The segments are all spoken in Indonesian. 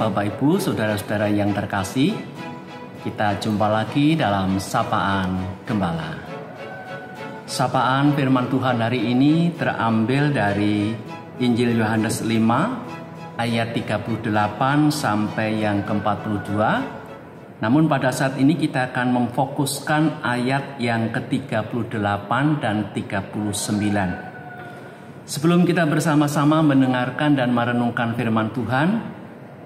Bapak Ibu, saudara-saudara yang terkasih, kita jumpa lagi dalam Sapaan Gembala. Sapaan firman Tuhan hari ini terambil dari Injil Yohanes 5 ayat 38 sampai yang ke-42. Namun pada saat ini kita akan memfokuskan ayat yang ke-38 dan 39. Sebelum kita bersama-sama mendengarkan dan merenungkan firman Tuhan,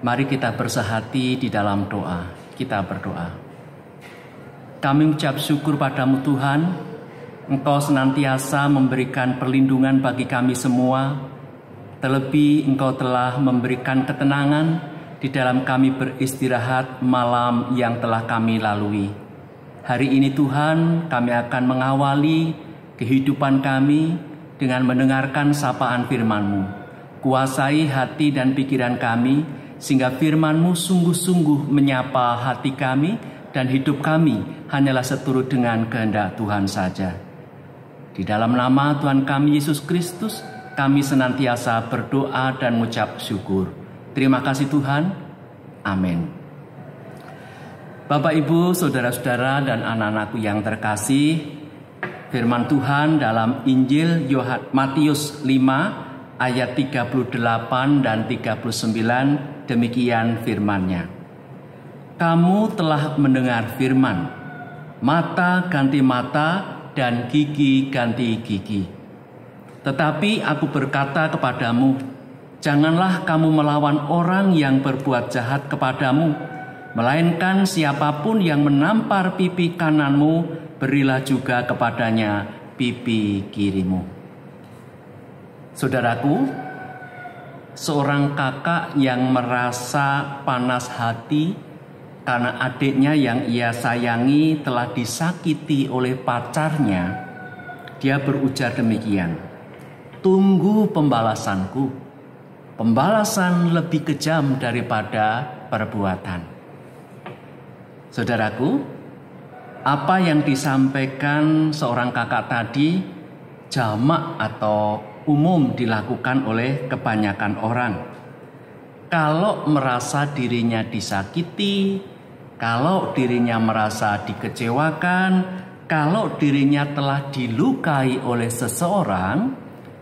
mari kita bersehati di dalam doa. Kita berdoa. Kami ucap syukur padamu Tuhan, Engkau senantiasa memberikan perlindungan bagi kami semua. Terlebih Engkau telah memberikan ketenangan di dalam kami beristirahat malam yang telah kami lalui. Hari ini Tuhan, kami akan mengawali kehidupan kami dengan mendengarkan sapaan firman-Mu. Kuasai hati dan pikiran kami, sehingga firman-Mu sungguh-sungguh menyapa hati kami dan hidup kami hanyalah seturut dengan kehendak Tuhan saja. Di dalam nama Tuhan kami Yesus Kristus, kami senantiasa berdoa dan mengucap syukur. Terima kasih Tuhan. Amin. Bapak, Ibu, saudara-saudara dan anak-anakku yang terkasih, firman Tuhan dalam Injil Matius 5 ayat 38 dan 39 demikian firman-Nya. Kamu telah mendengar firman, mata ganti mata dan gigi ganti gigi. Tetapi aku berkata kepadamu, janganlah kamu melawan orang yang berbuat jahat kepadamu, melainkan siapapun yang menampar pipi kananmu, berilah juga kepadanya pipi kirimu. Saudaraku, seorang kakak yang merasa panas hati karena adiknya yang ia sayangi telah disakiti oleh pacarnya, dia berujar demikian, tunggu pembalasanku, pembalasan lebih kejam daripada perbuatan. Saudaraku, apa yang disampaikan seorang kakak tadi jamak atau umum dilakukan oleh kebanyakan orang. Kalau merasa dirinya disakiti, kalau dirinya merasa dikecewakan, kalau dirinya telah dilukai oleh seseorang,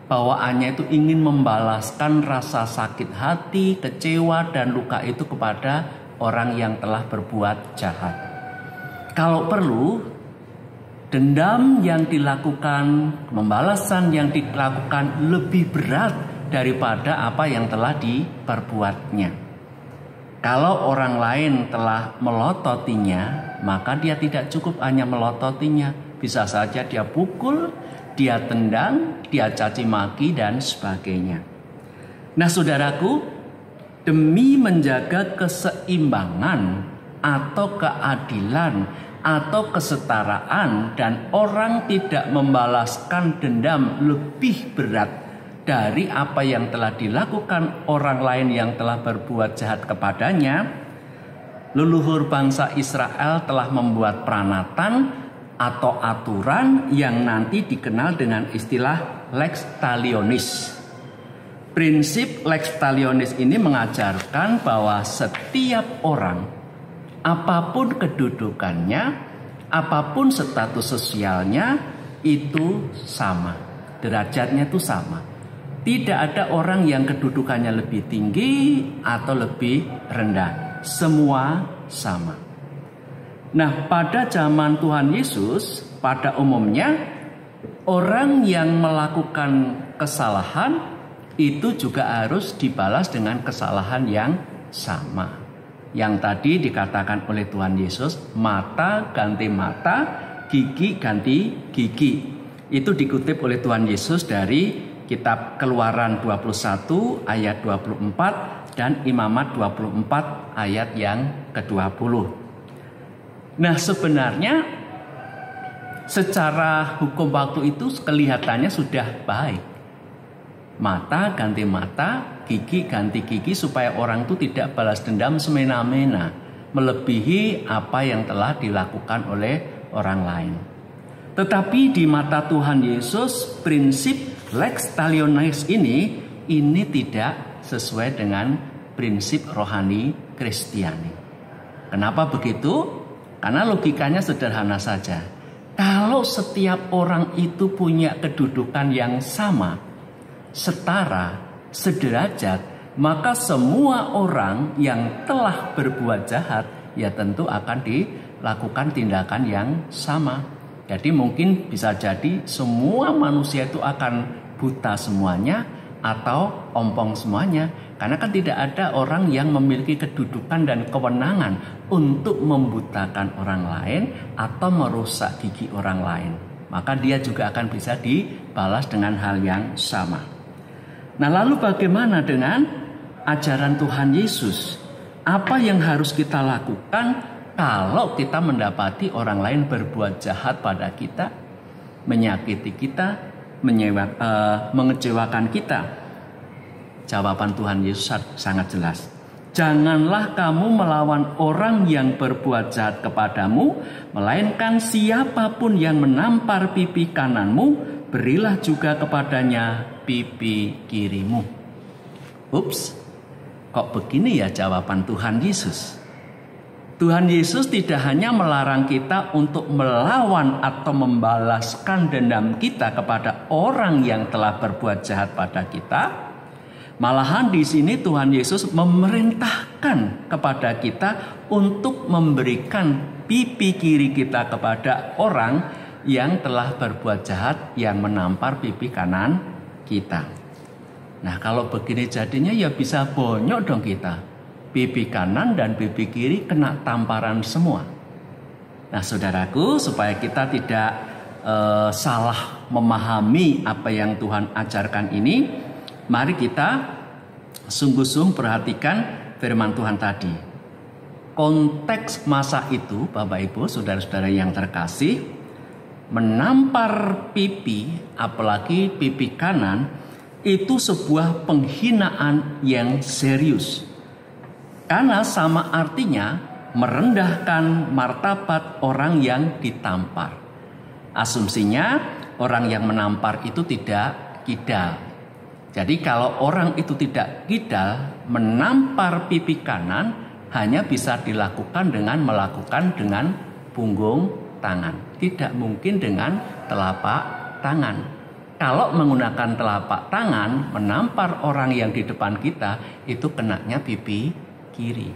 bawaannya itu ingin membalaskan rasa sakit hati, kecewa, dan luka itu kepada orang yang telah berbuat jahat. Kalau perlu, dendam yang dilakukan, pembalasan yang dilakukan lebih berat daripada apa yang telah diperbuatnya. Kalau orang lain telah melototinya, maka dia tidak cukup hanya melototinya. Bisa saja dia pukul, dia tendang, dia caci maki, dan sebagainya. Nah saudaraku, demi menjaga keseimbangan atau keadilan atau kesetaraan dan orang tidak membalaskan dendam lebih berat dari apa yang telah dilakukan orang lain yang telah berbuat jahat kepadanya, leluhur bangsa Israel telah membuat peranatan atau aturan yang nanti dikenal dengan istilah lex talionis. Prinsip lex talionis ini mengajarkan bahwa setiap orang, apapun kedudukannya, apapun status sosialnya, itu sama. Derajatnya itu sama. Tidak ada orang yang kedudukannya lebih tinggi atau lebih rendah. Semua sama. Nah, pada zaman Tuhan Yesus, pada umumnya, orang yang melakukan kesalahan itu juga harus dibalas dengan kesalahan yang sama. Yang tadi dikatakan oleh Tuhan Yesus, mata ganti mata, gigi ganti gigi. Itu dikutip oleh Tuhan Yesus dari kitab Keluaran 21 ayat 24 dan Imamat 24 ayat yang ke-20. Nah sebenarnya secara hukum waktu itu kelihatannya sudah baik. Mata ganti mata, gigi ganti gigi, supaya orang itu tidak balas dendam semena-mena, melebihi apa yang telah dilakukan oleh orang lain. Tetapi di mata Tuhan Yesus, prinsip lex talionis ini tidak sesuai dengan prinsip rohani Kristiani. Kenapa begitu? Karena logikanya sederhana saja. Kalau setiap orang itu punya kedudukan yang sama, setara, sederajat, maka semua orang yang telah berbuat jahat ya tentu akan dilakukan tindakan yang sama. Jadi mungkin bisa jadi semua manusia itu akan buta semuanya atau ompong semuanya. Karena kan tidak ada orang yang memiliki kedudukan dan kewenangan untuk membutakan orang lain atau merusak gigi orang lain. Maka dia juga akan bisa dibalas dengan hal yang sama. Nah, lalu bagaimana dengan ajaran Tuhan Yesus? Apa yang harus kita lakukan kalau kita mendapati orang lain berbuat jahat pada kita, menyakiti kita, mengecewakan kita? Jawaban Tuhan Yesus sangat jelas. Janganlah kamu melawan orang yang berbuat jahat kepadamu, melainkan siapapun yang menampar pipi kananmu, berilah juga kepadanya pipi kirimu. Ups, kok begini ya jawaban Tuhan Yesus? Tuhan Yesus tidak hanya melarang kita untuk melawan atau membalaskan dendam kita kepada orang yang telah berbuat jahat pada kita. Malahan di sini Tuhan Yesus memerintahkan kepada kita untuk memberikan pipi kiri kita kepada orang yang telah berbuat jahat yang menampar pipi kanan kita. Nah, kalau begini jadinya ya bisa bonyok dong kita. Pipi kanan dan pipi kiri kena tamparan semua. Nah, saudaraku, supaya kita tidak salah memahami apa yang Tuhan ajarkan ini, mari kita sungguh-sungguh perhatikan firman Tuhan tadi. Konteks masa itu, Bapak Ibu, saudara-saudara yang terkasih, menampar pipi, apalagi pipi kanan, itu sebuah penghinaan yang serius. Karena sama artinya merendahkan martabat orang yang ditampar. Asumsinya orang yang menampar itu tidak kidal. Jadi kalau orang itu tidak kidal, menampar pipi kanan hanya bisa dilakukan dengan punggung tangan. Tidak mungkin dengan telapak tangan. Kalau menggunakan telapak tangan menampar orang yang di depan kita, itu kenanya pipi kiri.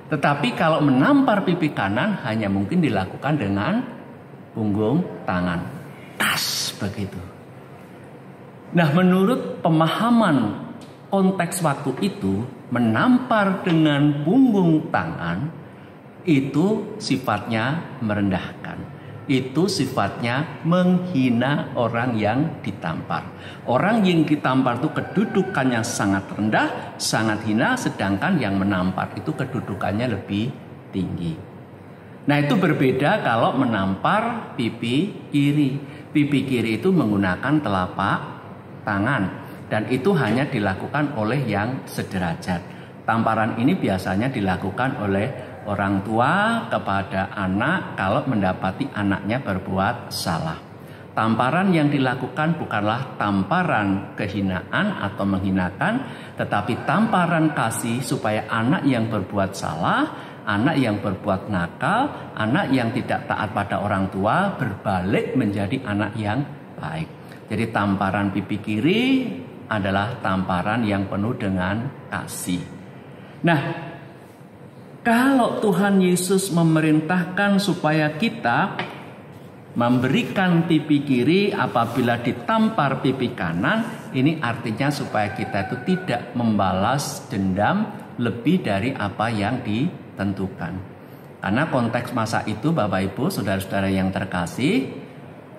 Tetapi kalau menampar pipi kanan hanya mungkin dilakukan dengan punggung tangan. Tas begitu. Nah, menurut pemahaman konteks waktu itu, menampar dengan punggung tangan itu sifatnya merendahkan. Itu sifatnya menghina orang yang ditampar. Orang yang ditampar itu kedudukannya sangat rendah, sangat hina, sedangkan yang menampar itu kedudukannya lebih tinggi. Nah, itu berbeda kalau menampar pipi kiri. Pipi kiri itu menggunakan telapak tangan, dan itu hanya dilakukan oleh yang sederajat. Tamparan ini biasanya dilakukan oleh orang tua kepada anak kalau mendapati anaknya berbuat salah. Tamparan yang dilakukan bukanlah tamparan kehinaan atau menghinakan, tetapi tamparan kasih supaya anak yang berbuat salah, anak yang berbuat nakal, anak yang tidak taat pada orang tua berbalik menjadi anak yang baik. Jadi tamparan pipi kiri adalah tamparan yang penuh dengan kasih. Nah, kalau Tuhan Yesus memerintahkan supaya kita memberikan pipi kiri apabila ditampar pipi kanan, ini artinya supaya kita itu tidak membalas dendam lebih dari apa yang ditentukan. Karena konteks masa itu, Bapak Ibu, saudara-saudara yang terkasih,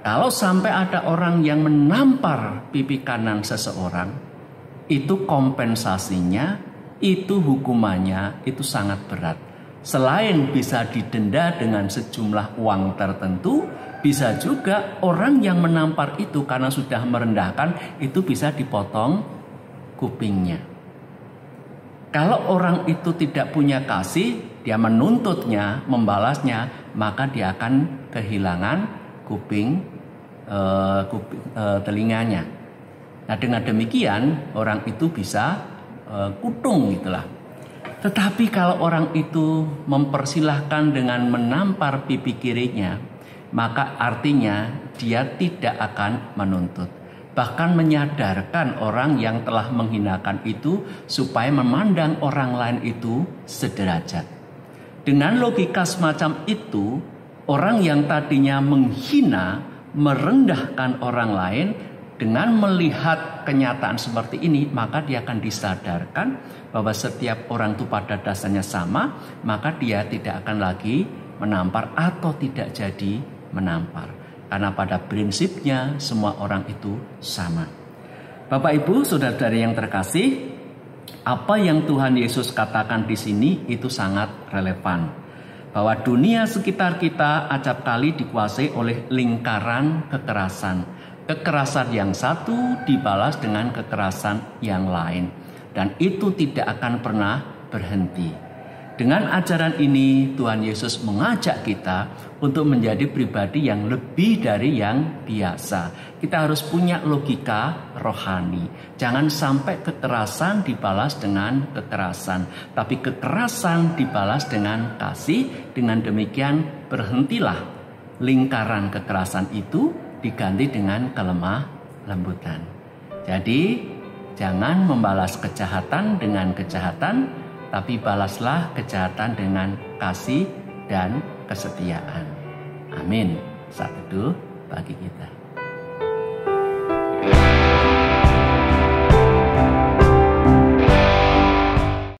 kalau sampai ada orang yang menampar pipi kanan seseorang, itu kompensasinya, itu hukumannya itu sangat berat. Selain bisa didenda dengan sejumlah uang tertentu, bisa juga orang yang menampar itu karena sudah merendahkan, itu bisa dipotong kupingnya. Kalau orang itu tidak punya kasih, dia menuntutnya, membalasnya, maka dia akan kehilangan telinganya. Nah, dengan demikian orang itu bisa kutung gitulah. Tetapi kalau orang itu mempersilahkan dengan menampar pipi kirinya, maka artinya dia tidak akan menuntut. Bahkan menyadarkan orang yang telah menghinakan itu supaya memandang orang lain itu sederajat. Dengan logika semacam itu, orang yang tadinya menghina, merendahkan orang lain, dengan melihat kenyataan seperti ini, maka dia akan disadarkan bahwa setiap orang itu pada dasarnya sama, maka dia tidak akan lagi menampar atau tidak jadi menampar. Karena pada prinsipnya semua orang itu sama. Bapak Ibu, saudara-saudari yang terkasih, apa yang Tuhan Yesus katakan di sini itu sangat relevan. Bahwa dunia sekitar kita acap kali dikuasai oleh lingkaran kekerasan. Kekerasan yang satu dibalas dengan kekerasan yang lain. Dan itu tidak akan pernah berhenti. Dengan ajaran ini Tuhan Yesus mengajak kita untuk menjadi pribadi yang lebih dari yang biasa. Kita harus punya logika rohani. Jangan sampai kekerasan dibalas dengan kekerasan. Tapi kekerasan dibalas dengan kasih. Dengan demikian berhentilah lingkaran kekerasan itu, diganti dengan kelemah lembutan. Jadi jangan membalas kejahatan dengan kejahatan, tapi balaslah kejahatan dengan kasih dan kesetiaan. Amin. Saat teduh bagi kita.